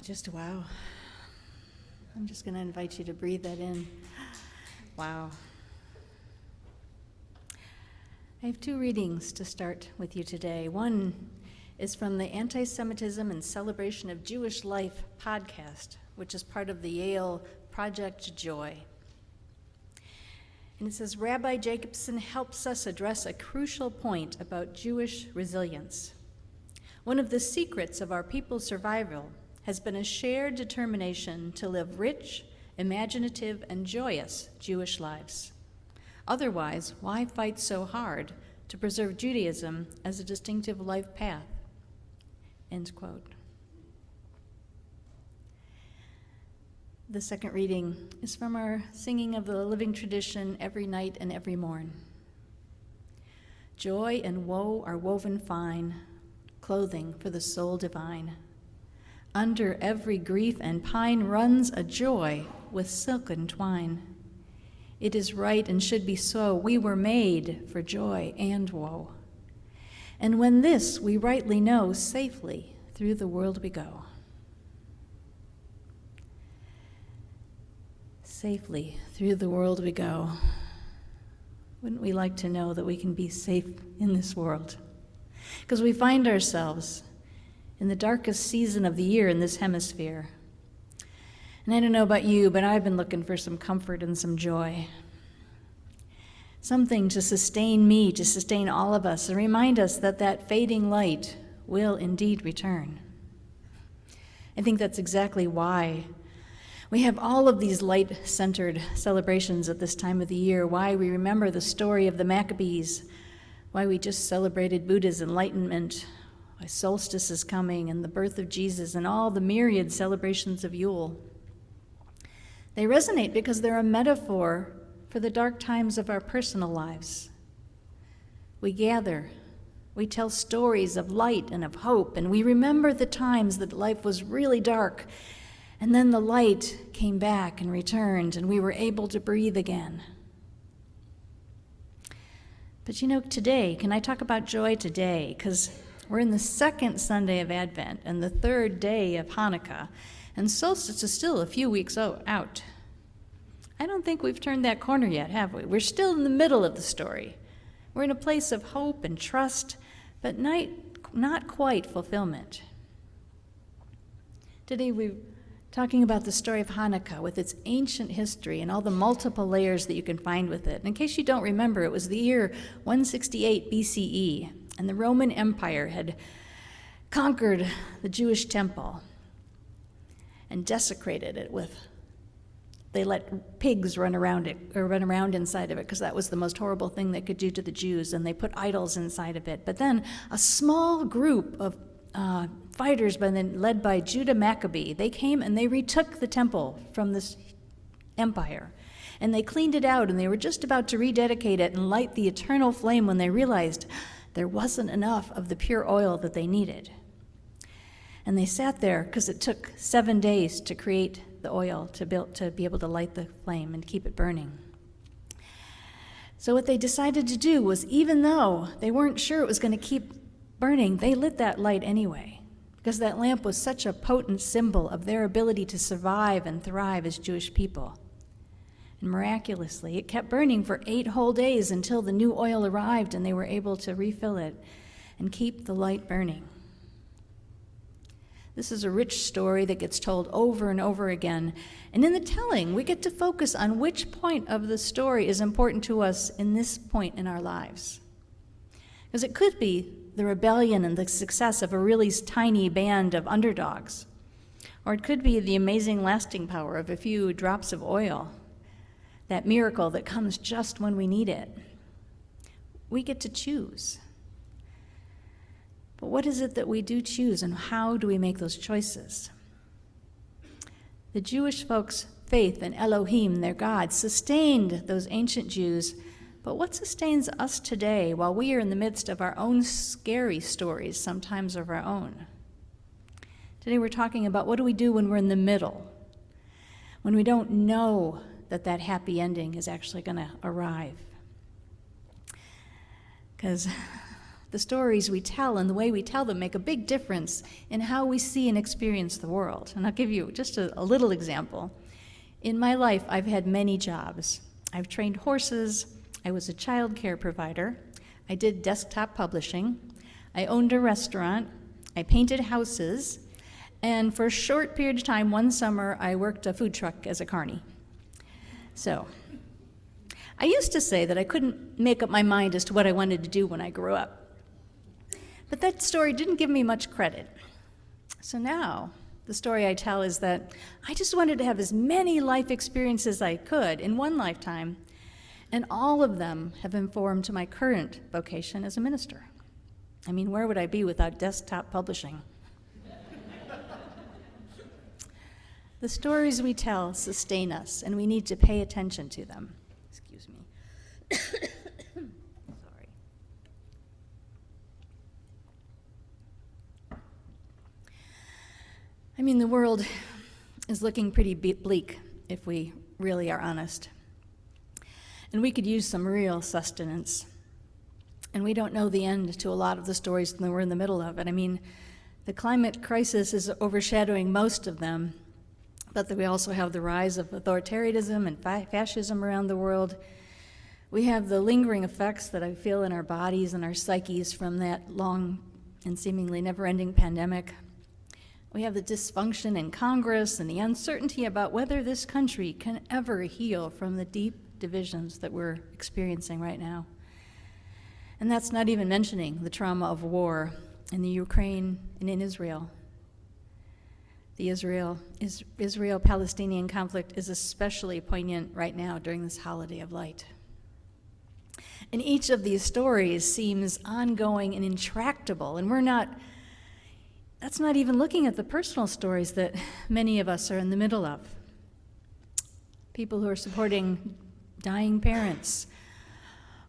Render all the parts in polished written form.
Just wow. I'm just going to invite you to breathe that in. Wow. I have two readings to start with you today. One is from the Anti-Semitism and Celebration of Jewish Life podcast, which is part of the Yale Project Joy. And it says, Rabbi Jacobson helps us address a crucial point about Jewish resilience. One of the secrets of our people's survival has been a shared determination to live rich, imaginative, and joyous Jewish lives. Otherwise, why fight so hard to preserve Judaism as a distinctive life path? End quote. The second reading is from our singing of the living tradition, Every Night and Every Morn. Joy and woe are woven fine, clothing for the soul divine. Under every grief and pine runs a joy with silken twine. It is right and should be so. We were made for joy and woe. And when this we rightly know, safely through the world we go. Safely through the world we go. Wouldn't we like to know that we can be safe in this world? Because we find ourselves in the darkest season of the year in this hemisphere. And I don't know about you, but I've been looking for some comfort and some joy. Something to sustain me, to sustain all of us, and remind us that that fading light will indeed return. I think that's exactly why we have all of these light-centered celebrations at this time of the year, why we remember the story of the Maccabees, why we just celebrated Buddha's enlightenment, why solstice is coming, and the birth of Jesus, and all the myriad celebrations of Yule. They resonate because they're a metaphor for the dark times of our personal lives. We gather, we tell stories of light and of hope, and we remember the times that life was really dark, and then the light came back and returned, and we were able to breathe again. But you know, today, can I talk about joy today? Because we're in the second Sunday of Advent and the third day of Hanukkah, and solstice is still a few weeks out. I don't think we've turned that corner yet, have we? We're still in the middle of the story. We're in a place of hope and trust, but not quite fulfillment. Today we're talking about the story of Hanukkah with its ancient history and all the multiple layers that you can find with it. And in case you don't remember, it was the year 168 BCE, and the Roman Empire had conquered the Jewish temple and desecrated it they let pigs run around inside of it, because that was the most horrible thing they could do to the Jews, and they put idols inside of it. But then a small group of fighters led by Judah Maccabee, they came and they retook the temple from this empire. And they cleaned it out, and they were just about to rededicate it and light the eternal flame when they realized there wasn't enough of the pure oil that they needed. And they sat there because it took 7 days to create the oil to be able to light the flame and keep it burning. So what they decided to do was, even though they weren't sure it was going to keep burning, they lit that light anyway, because that lamp was such a potent symbol of their ability to survive and thrive as Jewish people. And miraculously, it kept burning for 8 whole days until the new oil arrived and they were able to refill it and keep the light burning. This is a rich story that gets told over and over again. And in the telling, we get to focus on which point of the story is important to us in this point in our lives. Because it could be the rebellion and the success of a really tiny band of underdogs. Or it could be the amazing lasting power of a few drops of oil, that miracle that comes just when we need it. We get to choose. But what is it that we do choose, and how do we make those choices? The Jewish folks' faith in Elohim, their God, sustained those ancient Jews. But what sustains us today while we are in the midst of our own scary stories, sometimes of our own? Today we're talking about what do we do when we're in the middle, when we don't know that happy ending is actually going to arrive. Because The stories we tell and the way we tell them make a big difference in how we see and experience the world. And I'll give you just a little example. In my life, I've had many jobs. I've trained horses. I was a child care provider. I did desktop publishing. I owned a restaurant. I painted houses. And for a short period of time, one summer, I worked a food truck as a carny. So, I used to say that I couldn't make up my mind as to what I wanted to do when I grew up. But that story didn't give me much credit. So now, the story I tell is that I just wanted to have as many life experiences as I could in one lifetime, and all of them have informed my current vocation as a minister. I mean, where would I be without desktop publishing? The stories we tell sustain us, and we need to pay attention to them. Excuse me. Sorry. I mean, the world is looking pretty bleak, if we really are honest. And we could use some real sustenance. And we don't know the end to a lot of the stories that we're in the middle of. And I mean, the climate crisis is overshadowing most of them, but we also have the rise of authoritarianism and fascism around the world. We have the lingering effects that I feel in our bodies and our psyches from that long and seemingly never-ending pandemic. We have the dysfunction in Congress and the uncertainty about whether this country can ever heal from the deep divisions that we're experiencing right now. And that's not even mentioning the trauma of war in the Ukraine and in Israel. The Israel-Palestinian conflict is especially poignant right now during this holiday of light. And each of these stories seems ongoing and intractable, and that's not even looking at the personal stories that many of us are in the middle of. People who are supporting dying parents,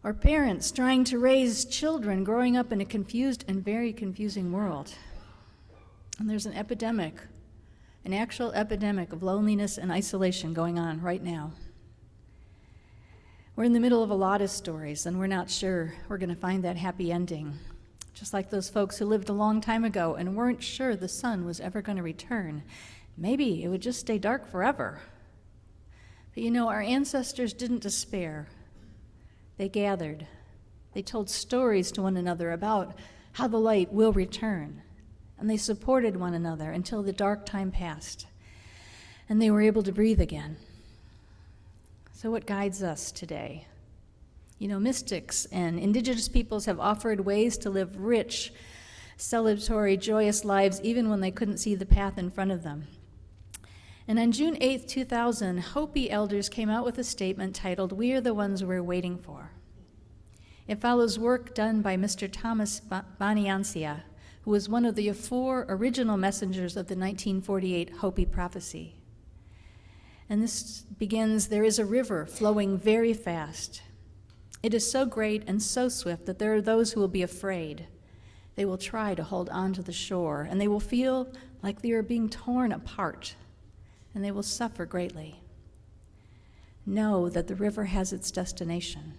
or parents trying to raise children growing up in a confused and very confusing world. And there's an epidemic, an actual epidemic of loneliness and isolation going on right now. We're in the middle of a lot of stories, and we're not sure we're going to find that happy ending. Just like those folks who lived a long time ago and weren't sure the sun was ever going to return. Maybe it would just stay dark forever. But you know, our ancestors didn't despair. They gathered. They told stories to one another about how the light will return. And they supported one another until the dark time passed. And they were able to breathe again. So what guides us today? You know, mystics and indigenous peoples have offered ways to live rich, celebratory, joyous lives even when they couldn't see the path in front of them. And on June 8th, 2000, Hopi elders came out with a statement titled, "We are the ones we're waiting for." It follows work done by Mr. Thomas Baniancia, who was one of the 4 original messengers of the 1948 Hopi prophecy. And this begins, "There is a river flowing very fast. It is so great and so swift that there are those who will be afraid. They will try to hold on to the shore, and they will feel like they are being torn apart, and they will suffer greatly. Know that the river has its destination.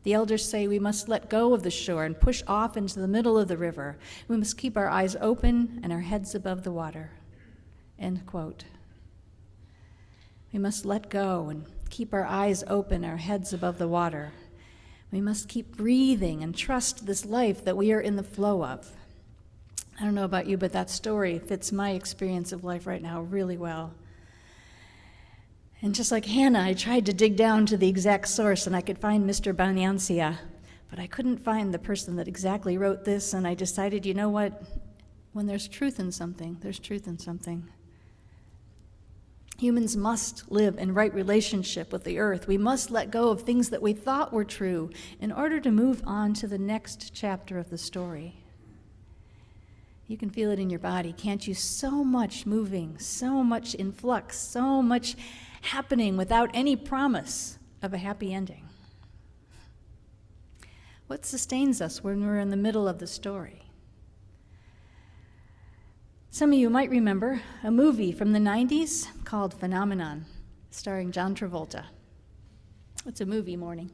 The elders say we must let go of the shore and push off into the middle of the river. We must keep our eyes open and our heads above the water." End quote. We must let go and keep our eyes open, our heads above the water. We must keep breathing and trust this life that we are in the flow of. I don't know about you, but that story fits my experience of life right now really well. And just like Hannah, I tried to dig down to the exact source, and I could find Mr. Baniancia, but I couldn't find the person that exactly wrote this, and I decided, you know what? When there's truth in something, there's truth in something. Humans must live in right relationship with the earth. We must let go of things that we thought were true in order to move on to the next chapter of the story. You can feel it in your body, can't you? So much moving, so much in flux, so much happening without any promise of a happy ending. What sustains us when we're in the middle of the story? Some of you might remember a movie from the 90s called Phenomenon, starring John Travolta. It's a movie morning.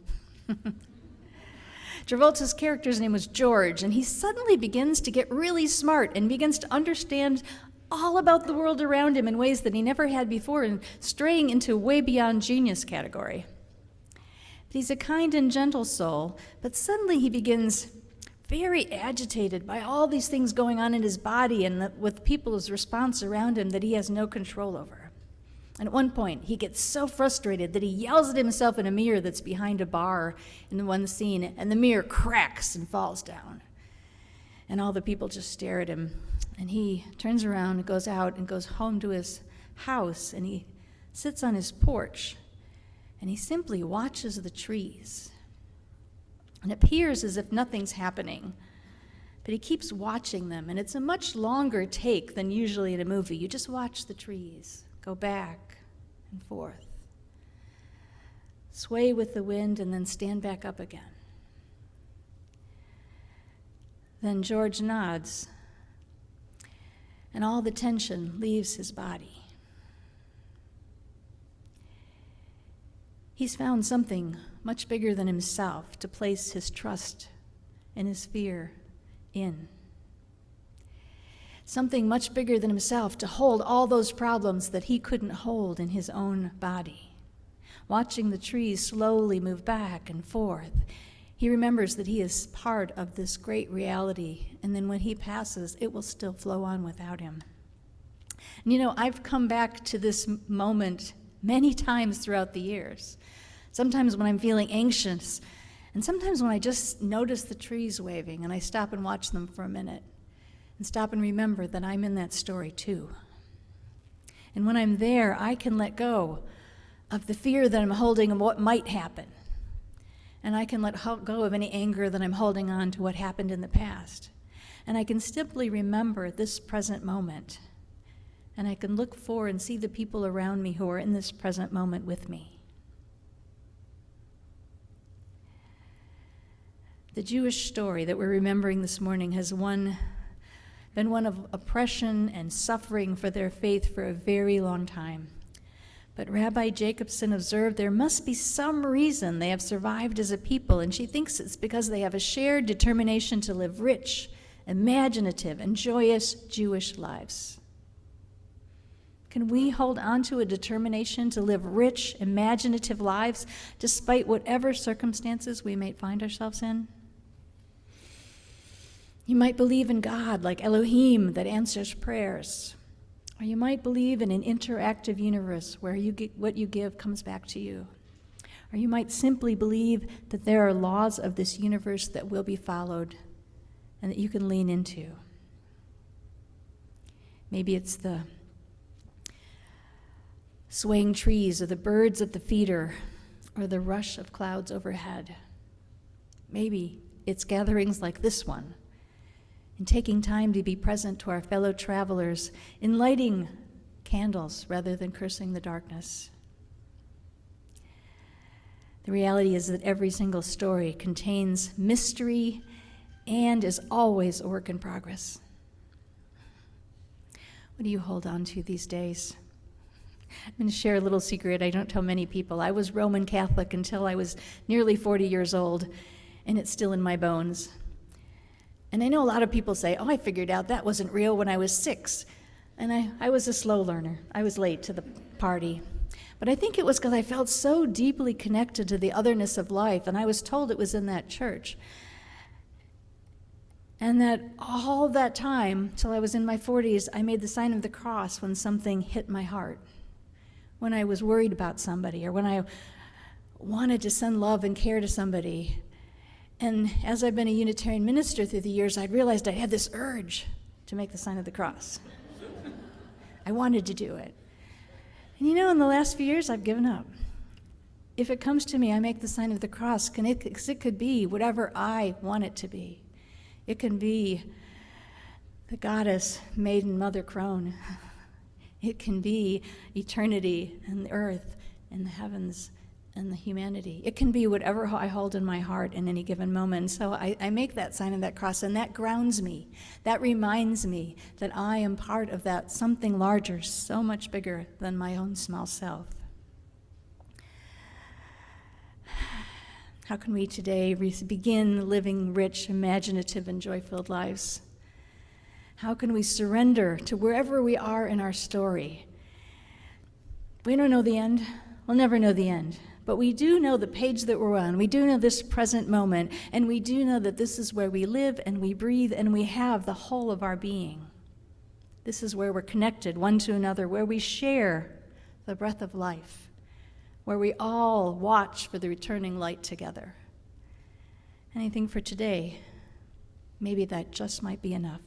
Travolta's character's name was George, and he suddenly begins to get really smart and begins to understand all about the world around him in ways that he never had before, and straying into way beyond genius category. But he's a kind and gentle soul, but suddenly he begins very agitated by all these things going on in his body and with people's response around him that he has no control over. And at one point, he gets so frustrated that he yells at himself in a mirror that's behind a bar in the one scene, and the mirror cracks and falls down. And all the people just stare at him. And he turns around and goes out and goes home to his house, and he sits on his porch, and he simply watches the trees. And it appears as if nothing's happening, but he keeps watching them, and it's a much longer take than usually in a movie. You just watch the trees go back and forth, sway with the wind, and then stand back up again. Then George nods, and all the tension leaves his body. He's found something much bigger than himself to place his trust and his fear in. Something much bigger than himself to hold all those problems that he couldn't hold in his own body. Watching the trees slowly move back and forth, he remembers that he is part of this great reality, and then when he passes, it will still flow on without him. And I've come back to this moment many times throughout the years. Sometimes when I'm feeling anxious, and sometimes when I just notice the trees waving and I stop and watch them for a minute and stop and remember that I'm in that story too. And when I'm there, I can let go of the fear that I'm holding of what might happen. And I can let go of any anger that I'm holding on to what happened in the past. And I can simply remember this present moment. And I can look for and see the people around me who are in this present moment with me. The Jewish story that we're remembering this morning has been one of oppression and suffering for their faith for a very long time. But Rabbi Jacobson observed there must be some reason they have survived as a people, and she thinks it's because they have a shared determination to live rich, imaginative, and joyous Jewish lives. Can we hold on to a determination to live rich, imaginative lives despite whatever circumstances we may find ourselves in? You might believe in God like Elohim that answers prayers. Or you might believe in an interactive universe where what you give comes back to you. Or you might simply believe that there are laws of this universe that will be followed and that you can lean into. Maybe it's the swaying trees or the birds at the feeder or the rush of clouds overhead. Maybe it's gatherings like this one, and taking time to be present to our fellow travelers, in lighting candles rather than cursing the darkness. The reality is that every single story contains mystery and is always a work in progress. What do you hold on to these days? I'm going to share a little secret I don't tell many people. I was Roman Catholic until I was nearly 40 years old, and it's still in my bones. And I know a lot of people say, I figured out that wasn't real when I was 6. And I was a slow learner. I was late to the party. But I think it was because I felt so deeply connected to the otherness of life, and I was told it was in that church. And that all that time, till I was in my 40s, I made the sign of the cross when something hit my heart, when I was worried about somebody, or when I wanted to send love and care to somebody. And as I've been a Unitarian minister through the years, I'd realized I had this urge to make the sign of the cross. I wanted to do it. And in the last few years, I've given up. If it comes to me, I make the sign of the cross, because it could be whatever I want it to be. It can be the goddess, maiden, mother, crone. It can be eternity and the earth and the heavens and the humanity. It can be whatever I hold in my heart in any given moment. So I make that sign of that cross, and that grounds me. That reminds me that I am part of that something larger, so much bigger than my own small self. How can we today begin living rich, imaginative, and joy-filled lives? How can we surrender to wherever we are in our story? We don't know the end. We'll never know the end. But we do know the page that we're on. We do know this present moment. And we do know that this is where we live and we breathe and we have the whole of our being. This is where we're connected one to another, where we share the breath of life, where we all watch for the returning light together. Anything for today? Maybe that just might be enough.